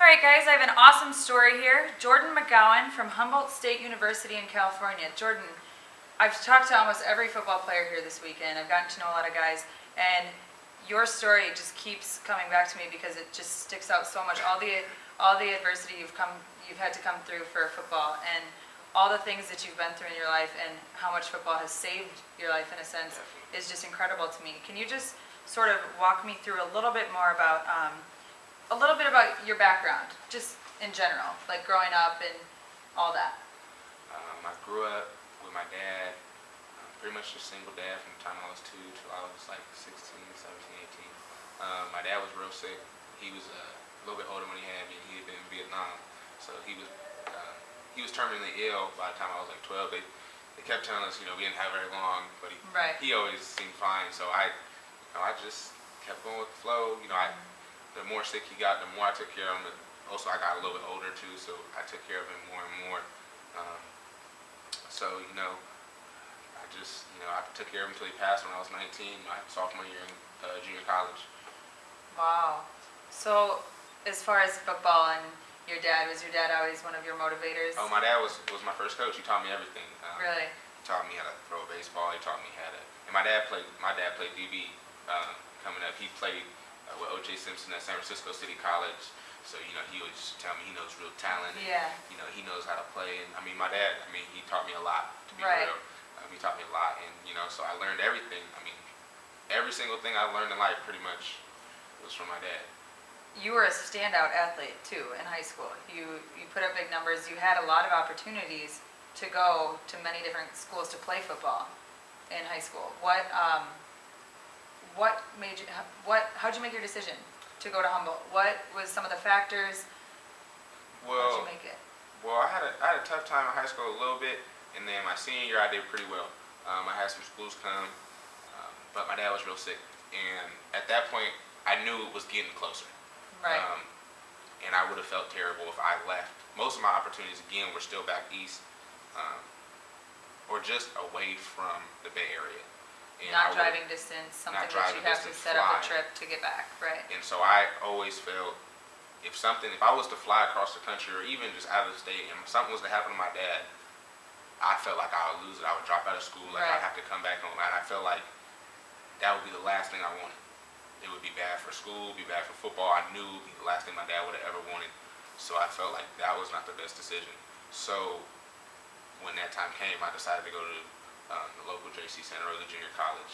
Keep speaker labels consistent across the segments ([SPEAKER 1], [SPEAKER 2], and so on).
[SPEAKER 1] Alright guys, I have an awesome story here. Jordan McGowan from Humboldt State University in California. Jordan, I've talked to almost every football player here this weekend. I've gotten to know a lot of guys, and your story just keeps coming back to me because it just sticks out so much. All the adversity you've had to come through for football, and all the things that you've been through in your life, and how much football has saved your life in a sense is just incredible to me. Can you just sort of walk me through a little bit more about your background, just in general, like growing up and all that?
[SPEAKER 2] I grew up with my dad, pretty much just single dad from the time I was 2 till I was like 16, 17, 18. My dad was real sick. He was a little bit older when he had me. He had been in Vietnam, so he was terminally ill by the time I was like 12. They kept telling us, we didn't have very long, but he always seemed fine. So I just kept going with the flow. The more sick he got, the more I took care of him. Also, I got a little bit older too, so I took care of him more and more. I took care of him until he passed when I was 19, my sophomore year in junior college.
[SPEAKER 1] Wow. So, as far as football and your dad, was your dad always one of your motivators?
[SPEAKER 2] Oh, my dad was my first coach. He taught me everything.
[SPEAKER 1] Really?
[SPEAKER 2] He taught me how to throw a baseball. He taught me how to. And my dad played DB coming up. He played with O.J. Simpson at San Francisco City College. So, he always tell me he knows real talent.
[SPEAKER 1] Yeah.
[SPEAKER 2] He knows how to play. And my dad, he taught me a lot, to be
[SPEAKER 1] Right.
[SPEAKER 2] real. He taught me a lot. And, so I learned everything. Every single thing I learned in life pretty much was from my dad.
[SPEAKER 1] You were a standout athlete too in high school. You put up big numbers. You had a lot of opportunities to go to many different schools to play football in high school. How'd you make your decision to go to Humboldt? What was some of the factors? How'd you make it?
[SPEAKER 2] Well, I had a tough time in high school a little bit, and then my senior year I did pretty well. I had some schools come, but my dad was real sick, and at that point I knew it was getting closer.
[SPEAKER 1] Right.
[SPEAKER 2] And I would have felt terrible if I left. Most of my opportunities, again, were still back east, or just away from the Bay Area. And
[SPEAKER 1] not driving distance, something that you have to set up a trip to get back, right?
[SPEAKER 2] And so I always felt if I was to fly across the country or even just out of the state, and something was to happen to my dad, I felt like I would lose it. I would drop out of school, like I'd have to come back home, and I felt like that would be the last thing I wanted. It would be bad for school, be bad for football. I knew it would be the last thing my dad would have ever wanted. So I felt like that was not the best decision. So when that time came, I decided to go to the local JC Santa Rosa Junior College,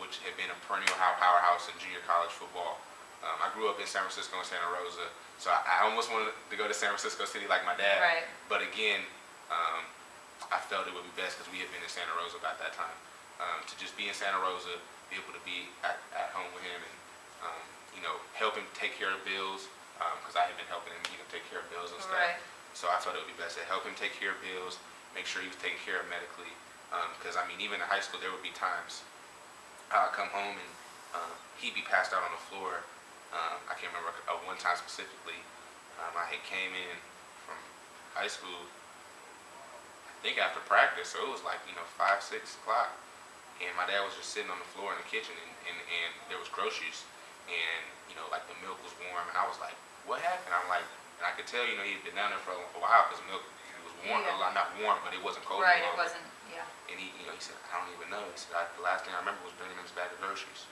[SPEAKER 2] which had been a perennial powerhouse in junior college football. I grew up in San Francisco and Santa Rosa, so I almost wanted to go to San Francisco City like my dad.
[SPEAKER 1] Right.
[SPEAKER 2] But again, I felt it would be best because we had been in Santa Rosa about that time. To just be in Santa Rosa, be able to be at home with him, and help him take care of bills, because I had been helping him take care of bills and stuff.
[SPEAKER 1] Right.
[SPEAKER 2] So I felt it would be best to help him take care of bills, make sure he was taken care of medically, because even in high school there would be times I'd come home and he'd be passed out on the floor. I can't remember one time specifically. I had came in from high school, I think after practice, so it was like 5, 6 o'clock. And my dad was just sitting on the floor in the kitchen, and there was groceries, and like the milk was warm, and I was like, what happened? I'm like, and I could tell he had been down there for a while because the milk was warm, not warm, but it wasn't cold.
[SPEAKER 1] Right, it wasn't. Yeah.
[SPEAKER 2] And he said, I don't even know. He said, the last thing I remember was bringing him his bag of groceries.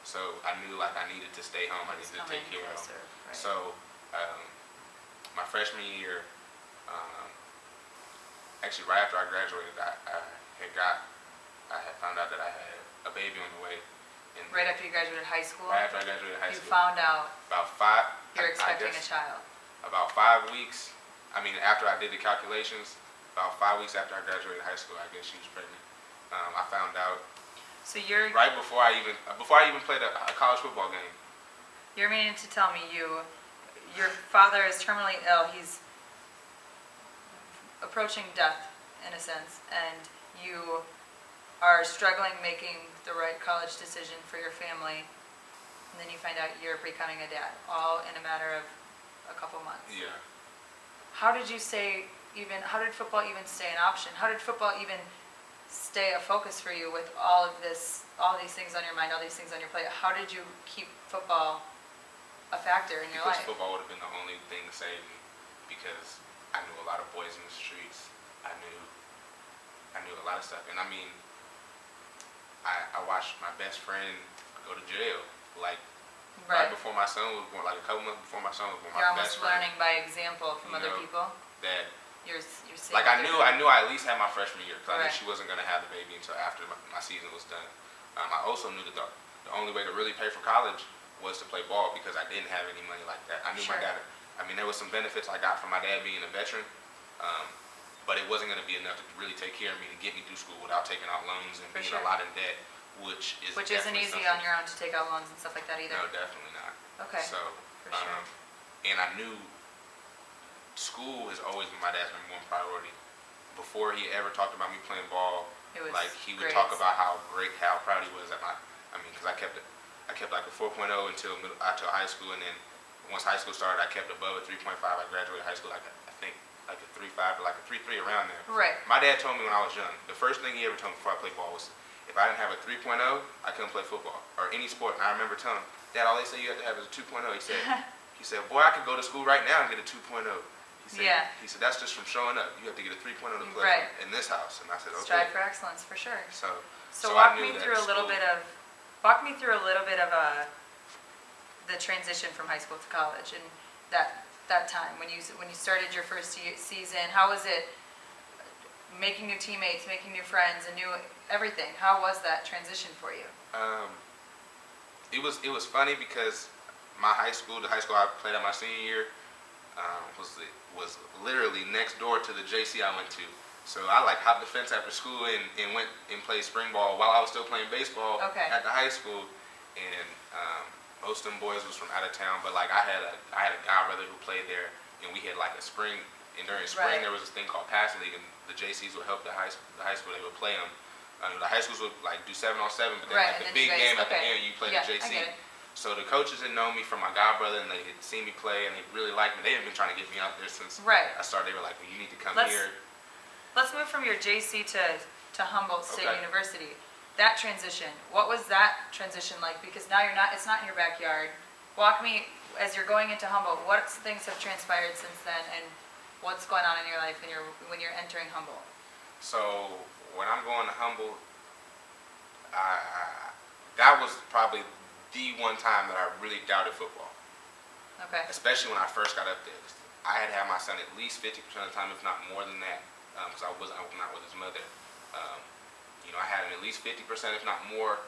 [SPEAKER 2] So I knew like I needed to stay home. I needed to take care of him. Right. So my freshman year, actually right after I graduated, I had found out that I had a baby on the way. And
[SPEAKER 1] right after you graduated high school?
[SPEAKER 2] Right after I graduated high school.
[SPEAKER 1] You found out you're expecting a child.
[SPEAKER 2] About 5 weeks, after I did the calculations, about 5 weeks after I graduated high school, I guess she was pregnant. I found out
[SPEAKER 1] so you're
[SPEAKER 2] right before I even played a college football game.
[SPEAKER 1] You're meaning to tell me your father is terminally ill. He's approaching death in a sense, and you are struggling making the right college decision for your family, and then you find out you're becoming a dad, all in a matter of a couple months.
[SPEAKER 2] Yeah.
[SPEAKER 1] How did football even stay an option? How did football even stay a focus for you with all these things on your mind, all these things on your plate? How did you keep football a factor in your
[SPEAKER 2] because
[SPEAKER 1] life.
[SPEAKER 2] football would have been the only thing to save me, because I knew a lot of boys in the streets. I knew a lot of stuff, and I mean, I watched my best friend go to jail, like right before my son was born, like a couple months before my son was born.
[SPEAKER 1] You're
[SPEAKER 2] my
[SPEAKER 1] almost
[SPEAKER 2] best friend,
[SPEAKER 1] learning by example from other people.
[SPEAKER 2] That
[SPEAKER 1] you're seeing.
[SPEAKER 2] Like I knew I at least had my freshman year, because I knew
[SPEAKER 1] Right.
[SPEAKER 2] she wasn't going to have the baby until after my season was done. I also knew that the only way to really pay for college was to play ball, because I didn't have any money like that. I knew
[SPEAKER 1] Sure.
[SPEAKER 2] my dad. I mean, there was some benefits I got from my dad being a veteran, but it wasn't going to be enough to really take care of me to get me through school without taking out loans and
[SPEAKER 1] For
[SPEAKER 2] being
[SPEAKER 1] sure.
[SPEAKER 2] a lot in debt, which
[SPEAKER 1] isn't
[SPEAKER 2] definitely
[SPEAKER 1] easy
[SPEAKER 2] something.
[SPEAKER 1] on your own to take out loans and stuff like that either.
[SPEAKER 2] No, definitely not.
[SPEAKER 1] Okay.
[SPEAKER 2] So,
[SPEAKER 1] For sure.
[SPEAKER 2] and I knew school has always been my dad's number one priority. Before he ever talked about me playing ball,
[SPEAKER 1] It was
[SPEAKER 2] like he would
[SPEAKER 1] grades.
[SPEAKER 2] talk about how proud he was at my. I mean, because I kept like a 4.0 until high school, and then once high school started, I kept above a 3.5. I graduated high school I think like a 3.5 or like a 3.3 around there.
[SPEAKER 1] Right.
[SPEAKER 2] My dad told me when I was young, the first thing he ever told me before I played ball was, if I didn't have a 3.0, I couldn't play football or any sport. And I remember telling him, Dad, all they say you have to have is a 2.0. He said, boy, I could go to school right now and get a 2.0. He said, that's just from showing up. You have to get a 3.0 to play in this house. And I said, okay.
[SPEAKER 1] Strive for excellence, for sure. So
[SPEAKER 2] walk
[SPEAKER 1] me through a little bit of the transition from high school to college, and that time when you started your first season. How was it making new teammates, making new friends, and new everything? How was that transition for you?
[SPEAKER 2] It was funny, because my high school, the high school I played at my senior year, was literally next door to the JC I went to. So I like hopped the fence after school and went and played spring ball while I was still playing baseball at the high school. And most of them boys was from out of town, but like I had a guy brother who played there, and we had like a spring. And during spring there was this thing called passing league, and the JCs would help the high school. They would play them. The high schools would like do 7-on-7, but then like the big game at the end, you play the JC. So the coaches had known me from my god brother, and they had seen me play, and they really liked me. They had been trying to get me out there since I started. They were like, well, you need to come here.
[SPEAKER 1] Let's move from your JC to Humboldt State University. That transition, what was that transition like? Because now it's not in your backyard. Walk me, as you're going into Humboldt, what things have transpired since then, and what's going on in your life when you're entering Humboldt?
[SPEAKER 2] So when I'm going to Humboldt, that was probably the one time that I really doubted football.
[SPEAKER 1] Okay.
[SPEAKER 2] Especially when I first got up there. I had my son at least 50% of the time, if not more than that, because I was not with his mother. I had him at least 50%, if not more.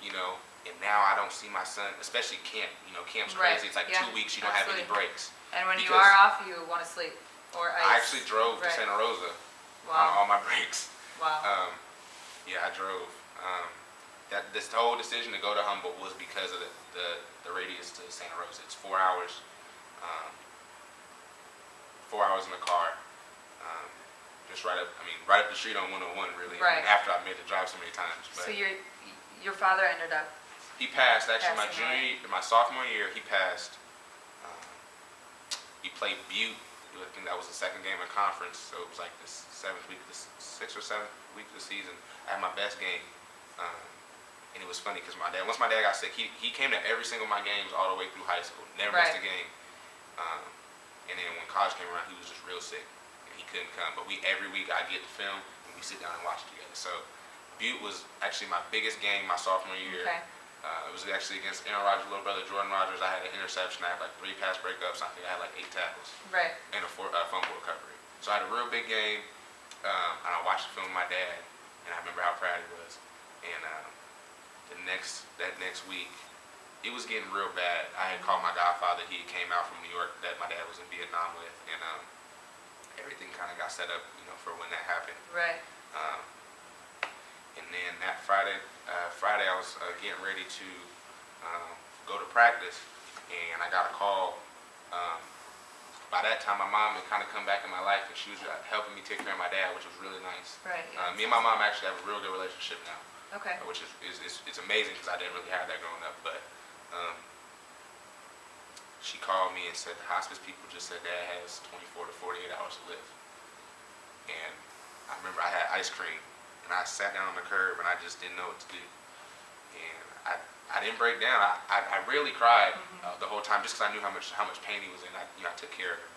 [SPEAKER 2] And now I don't see my son, especially camp. Camp's crazy. It's like 2 weeks, you don't have any breaks.
[SPEAKER 1] And when you are off, you want to sleep or ice.
[SPEAKER 2] I actually drove to Santa Rosa on all my breaks.
[SPEAKER 1] Wow.
[SPEAKER 2] I drove. This whole decision to go to Humboldt was because of the radius to Santa Rosa. It's 4 hours. 4 hours in the car. Just right up the street on 101, really.
[SPEAKER 1] Right.
[SPEAKER 2] After I've made the drive so many times. But
[SPEAKER 1] so your father ended up.
[SPEAKER 2] He passed actually my sophomore year. He passed. He played Butte. I think that was the second game of conference. So it was like the 6th or 7th week of the season. I had my best game. And it was funny because once my dad got sick, he came to every single of my games all the way through high school. Never missed a game. And then when college came around, he was just real sick. He couldn't come, but every week I get the film and we sit down and watch it together. So Butte was actually my biggest game my sophomore year.
[SPEAKER 1] Okay.
[SPEAKER 2] It was actually against Aaron Rodgers' little brother, Jordan Rodgers. I had an interception. I had like 3 pass breakups. I think I had like 8 tackles.
[SPEAKER 1] Right.
[SPEAKER 2] And a fumble recovery. So I had a real big game. And I watched the film with my dad, and I remember how proud he was. And that next week, it was getting real bad. I had called my godfather. He came out from New York that my dad was in Vietnam with, and everything kind of got set up, for when that happened.
[SPEAKER 1] Right.
[SPEAKER 2] And then that Friday I was getting ready to go to practice, and I got a call. By that time, my mom had kind of come back in my life, and she was helping me take care of my dad, which was really nice.
[SPEAKER 1] Right.
[SPEAKER 2] Me and my mom actually have a real good relationship now.
[SPEAKER 1] Okay.
[SPEAKER 2] Which is it's amazing because I didn't really have that growing up. But she called me and said the hospice people just said Dad has 24 to 48 hours to live. And I remember I had ice cream, and I sat down on the curb, and I just didn't know what to do. And I didn't break down. I really cried the whole time just because I knew how much pain he was in. I took care of him,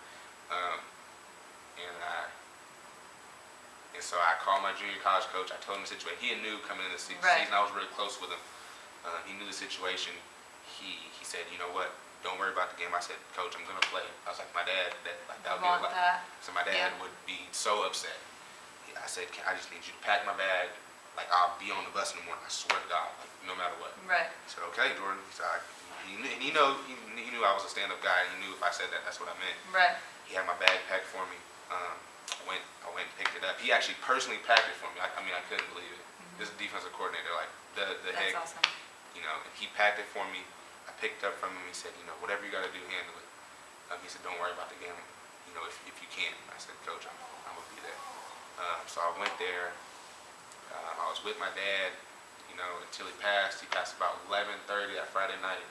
[SPEAKER 2] and so I called my junior college coach. I told him the situation. He knew coming into the season. I was really close with him. He knew the situation. He said, you know what? Don't worry about the game. I said, Coach, I'm gonna play. I was like, my dad, that would be a lot. So my dad would be so upset. I said, I just need you to pack my bag. Like, I'll be on the bus in the morning. I swear to God, like, no matter what.
[SPEAKER 1] Right.
[SPEAKER 2] He said, okay, Jordan. He said, he knew I was a stand-up guy. He knew if I said that, that's what I meant.
[SPEAKER 1] Right.
[SPEAKER 2] He had my bag packed for me. I went and picked it up. He actually personally packed it for me. I couldn't believe it. This is the defensive coordinator, like the head.
[SPEAKER 1] That's awesome.
[SPEAKER 2] You know, and he packed it for me. I picked up from him. He said, you know, whatever you got to do, handle it. He said, don't worry about the game. You know, if you can. I said, Coach, I'm gonna be there. So I went there. I was with my dad, you know, until he passed. He passed about 11:30 that Friday night,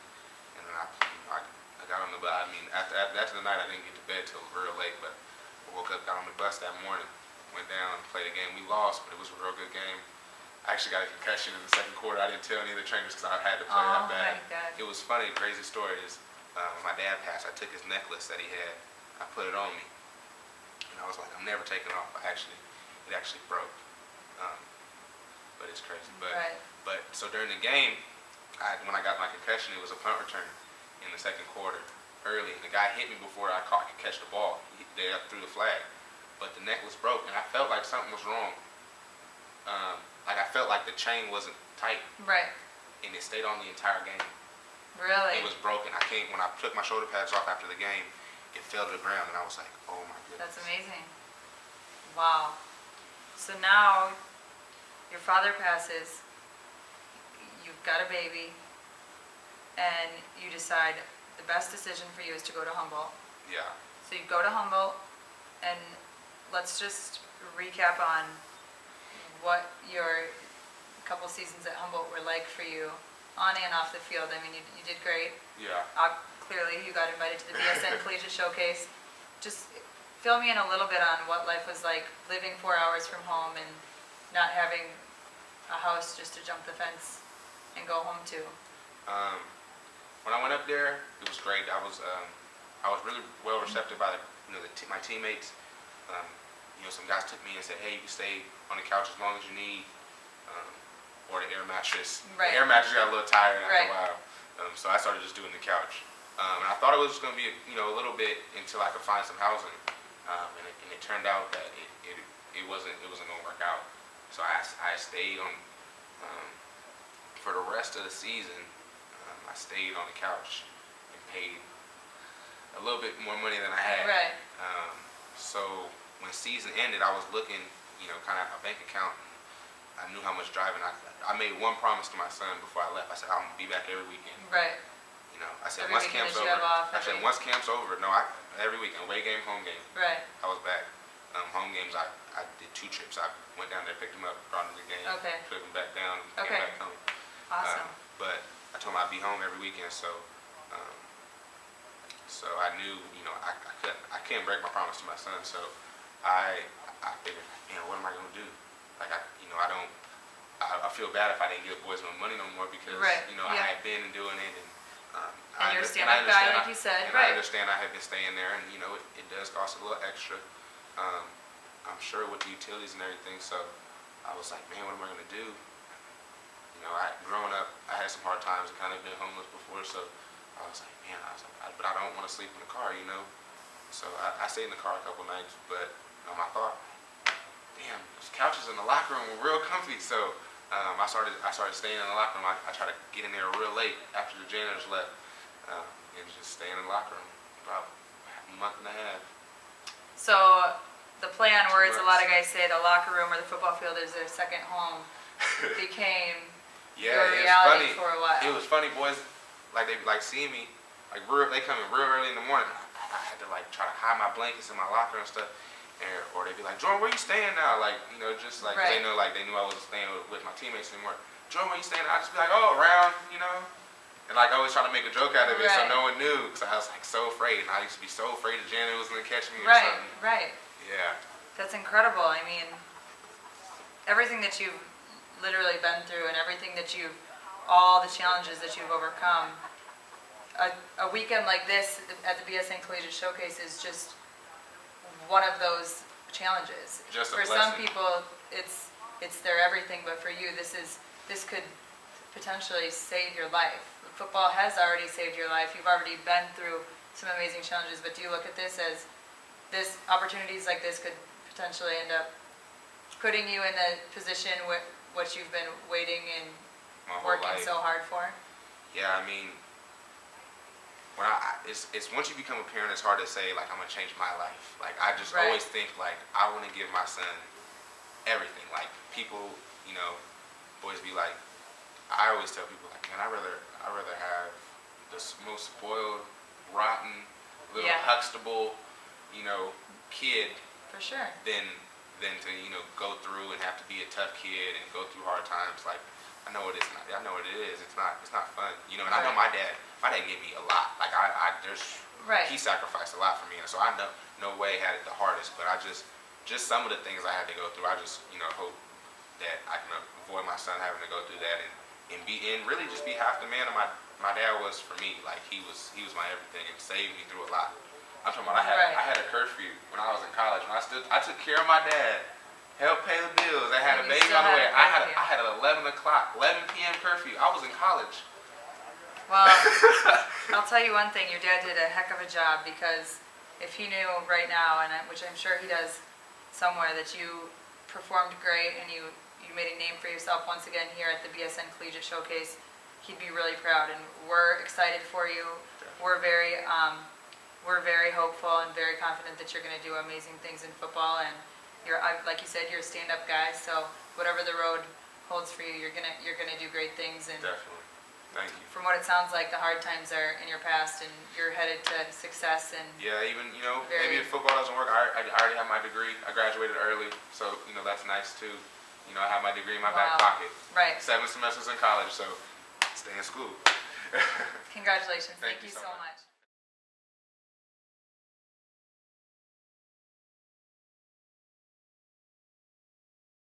[SPEAKER 2] and then I got on the bus. I mean, after the night, I didn't get to bed till real late, but I woke up, got on the bus that morning, went down, played a game. We lost, but it was a real good game. I actually got a concussion in the second quarter. I didn't tell any of the trainers because I had to play that bad. It was funny. The crazy story is when my dad passed, I took his necklace that he had, I put it on me, and I was like, I'm never taking it off. It actually broke. But it's crazy. But so during the game, when I got my concussion, it was a punt return in the second quarter early, and the guy hit me before I could catch the ball. They threw the flag, but the necklace broke, and I felt like something was wrong. Like I felt like the chain wasn't tight. Right. And it stayed on the entire game. Really? It was broken. When I took my shoulder pads off after the game, it fell to the ground, and I was like, oh my goodness.
[SPEAKER 1] That's amazing. Wow. So now, your father passes, you've got a baby, and you decide the best decision for you is to go to Humboldt.
[SPEAKER 2] Yeah.
[SPEAKER 1] So you go to Humboldt, and let's just recap on what your couple seasons at Humboldt were like for you, on and off the field. I mean, you did great.
[SPEAKER 2] Yeah.
[SPEAKER 1] Clearly, you got invited to the BSN Collegiate Showcase. Just fill me in a little bit on what life was like living 4 hours from home and not having a house just to jump the fence and go home to.
[SPEAKER 2] When I went up there, it was great. I was really well receptive by my teammates. Some guys took me and said, "Hey, you can stay on the couch as long as you need," or the air mattress. Right. The air mattress got a little tired after a while, so I started just doing the couch. And I thought it was going to be a little bit until I could find some housing, and it turned out that it wasn't going to work out. So I stayed on for the rest of the season. I stayed on the couch and paid a little bit more money than I had. Right. So when season ended, I was looking, kind of at my bank account. And I knew how much driving I made one promise to my son before I left. I said, I'm gonna be back every weekend. Right. I said once camp's over. Once camp's over. No, every weekend, away game, home game. Right. I was back. Home games, I did 2 trips. I went down there, picked him up, brought him to the game, took him back down, and came back home. Awesome. But I told him I'd be home every weekend, so I knew, I can't break my promise to my son. So I figured, what am I gonna do? Like I feel bad if I didn't give boys no money no more because I had been doing it, and you're a stand-up guy, like you said, I understand I had been staying there, and it does cost a little extra. I'm sure with the utilities and everything. So I was like, man, what am I gonna do? Growing up, I had some hard times. I kind of been homeless before, so I was like, man, but I don't want to sleep in the car, So I stayed in the car a couple nights, but I thought, damn, those couches in the locker room were real comfy. So I started staying in the locker room. I tried to get in there real late after the janitors left, and just staying in the locker room about a month and a half. So the play on words, a lot of guys say the locker room or the football field is their second home, became your reality for a while. It was funny, boys. They seeing me, they come in real early in the morning. I had to try to hide my blankets in my locker and stuff, or they'd be like, Jordan, where you staying now? Just they knew I wasn't staying with my teammates anymore. Jordan, where you staying? I'd just be like, oh, around, and I always try to make a joke out of it, so no one knew, because I was so afraid, and I used to be so afraid the janitor was gonna catch me or something. Right. Yeah. That's incredible. I mean, everything that you've literally been through and everything that you've
[SPEAKER 1] all the challenges that you've overcome. A weekend like this at the BSN Collegiate Showcase is just one of those challenges.
[SPEAKER 2] Just a
[SPEAKER 1] for
[SPEAKER 2] blessing.
[SPEAKER 1] some people, it's their everything, but for you, this could potentially save your life. Football has already saved your life. You've already been through some amazing challenges, but do you look at this as opportunities like this could potentially end up putting you in the position what you've been waiting and working so hard for?
[SPEAKER 2] Yeah, I mean, it's once you become a parent, it's hard to say like I'm gonna change my life. Like I just always think like I want to give my son everything. Like people, boys be like, I always tell people like, man, I rather have the most spoiled, rotten, little Huxtable, kid
[SPEAKER 1] for sure
[SPEAKER 2] than to go through and have to be a tough kid and go through hard times. Like I know it is. I know what it is. It's not fun. And I know my dad gave me a lot. Like he sacrificed a lot for me, and so I know no way had it the hardest. But I just some of the things I had to go through. I just hope that I can avoid my son having to go through that and really just be half the man that my dad was for me. Like he was my everything and saved me through a lot. I'm talking about I had a curfew when I was in college, and I took care of my dad. Help pay the bills. I had a baby on the way. I had an 11 p.m. curfew. I was in college.
[SPEAKER 1] Well, I'll tell you one thing. Your dad did a heck of a job, because if he knew right now, which I'm sure he does somewhere, that you performed great and you made a name for yourself once again here at the BSN Collegiate Showcase, he'd be really proud. And we're excited for you. We're very hopeful and very confident that you're going to do amazing things in football. And like you said, you're a stand-up guy, so whatever the road holds for you, you're gonna do great things. And
[SPEAKER 2] definitely, thank you.
[SPEAKER 1] From what it sounds like, the hard times are in your past, and you're headed to success. And
[SPEAKER 2] yeah, even maybe if football doesn't work, I already have my degree. I graduated early, so that's nice too. I have my degree in my back pocket.
[SPEAKER 1] Right.
[SPEAKER 2] 7 semesters in college, so stay in school.
[SPEAKER 1] Congratulations!
[SPEAKER 2] Thank you
[SPEAKER 1] so much.